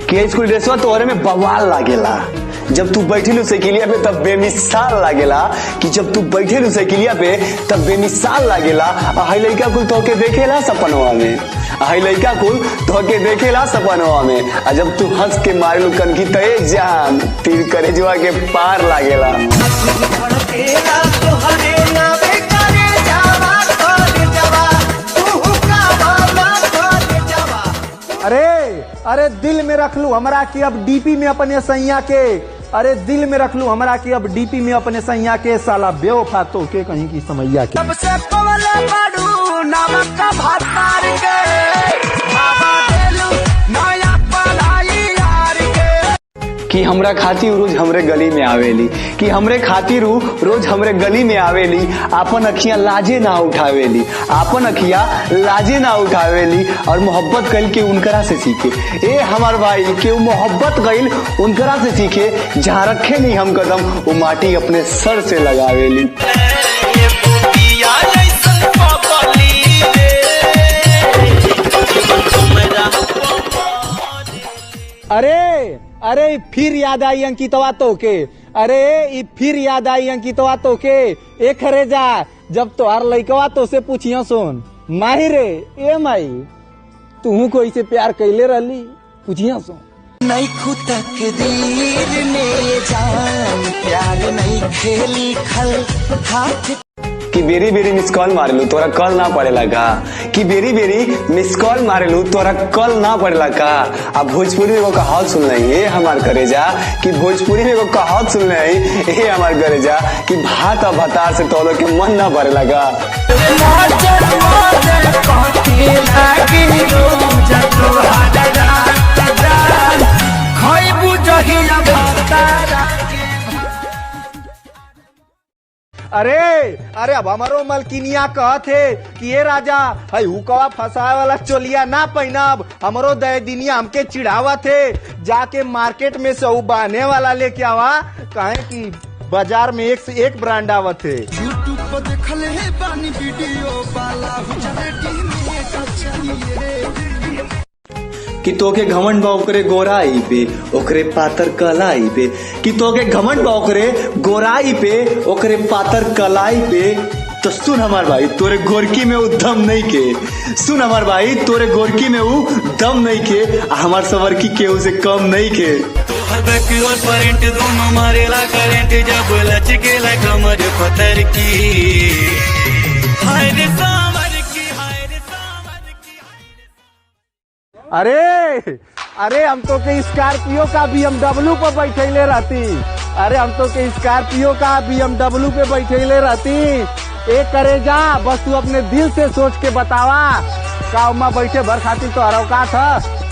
कि स्कूल ड्रेसवा तोहरे में बवाल लागेला। जब तू बैठेलू साइकिलिया पे तब बेमिसाल लागेला, कि जब तू बैठेलू साइकिलिया पे तब बेमिसाल लागेला। हाई लड़का कुल तोहके देखेला सपनवा में, हाई लड़का कुल तोहके देखेला सपनवा में। आ जब तू हंस के मारेलू कनकी तय जान तीर करेजवा के पार लागेला। अरे दिल में रख लू हमरा की अब डीपी में अपने सैया के, अरे दिल में रख लू हमरा की अब डीपी में अपने सैया के, साला बेवफा तो के कहीं की समैया के। सबसे पवले बाडू नमक का भात मार के, नया पलाई यार के। कि हमरा खातिर रोज हमरे गली में आवेली, कि हमरे खातिर रोज हमरे गली में आवेली। आपन अखियां लाजे ना उठावेली, आपन अखियां लाजे ना उठावेली। और मोहब्बत कइल के उनकरा से सीखे। ए हमार भाई के मोहब्बत कइल उनकरा से सीखे। जहाँ रखे नहीं हम कदम वो माटी अपने सर से लगावेली। अरे फिर याद आई अंकितवा तो के, अरे फिर याद आई अंकितवा तो के। एक हरे जा जब तोहार लइकवा तो से पूछियो सुन, माही रे ए माई तू कोई से प्यार कैले रहली, पूछियो सुन। नहीं खुद तकदीर में जान प्यार नहीं खेली खल हाथ। कि बेरी बेरी मिस कॉल मारेलू तोरा कॉल ना पड़ेला का, कि बेरी बेरी मिस कॉल मारेलू तोरा कॉल ना पड़ेला का। अब भोजपुरी में एगो कहावत सुन रही है हमार करेजा, कि भोजपुरी में एगो कहावत सुन रही है हमार करेजा, कि भात और भतार से तोलो के मन ना पड़ेला का। अरे अब हमारो मलकिनिया कहते कि ये राजा हई हुकवा फंसाए वाला चोलिया ना पहनब। हमरो दे दिनिया हमके चिढ़ावा थे, जाके मार्केट में से उ बहने वाला लेके आवा, कहे कि बाजार में एक से एक ब्रांड आवत है। यूट्यूब पर देखल है बानी वीडियो वाला कि तोके घमंड बा ओकरे गोराई पे ओकरे पातर कलाई पे, कि तोके घमंड बा ओकरे गोराई पे ओकरे पातर कलाई पे। तो सुन हमार भाई तोरे गोरकी में वो दम नहीं के, सुन हमार भाई तोरे गोरकी में वो दम नहीं के। हमार सवरकी केहू से कम नहीं के। और करंट दोनों मारेला करंट जब लचकेला कमर पत्थर की। हाय रे सामर की, हाय रे सामर की। अरे हम तो के स्कॉर्पियो का BMW पे बैठेले रहती, अरे हम तो के स्कॉर्पियो का BMW पे बैठेले रहती। एक करे जा बस तू अपने दिल से सोच के बतावा का बैठे भर खातिर तो औकात है।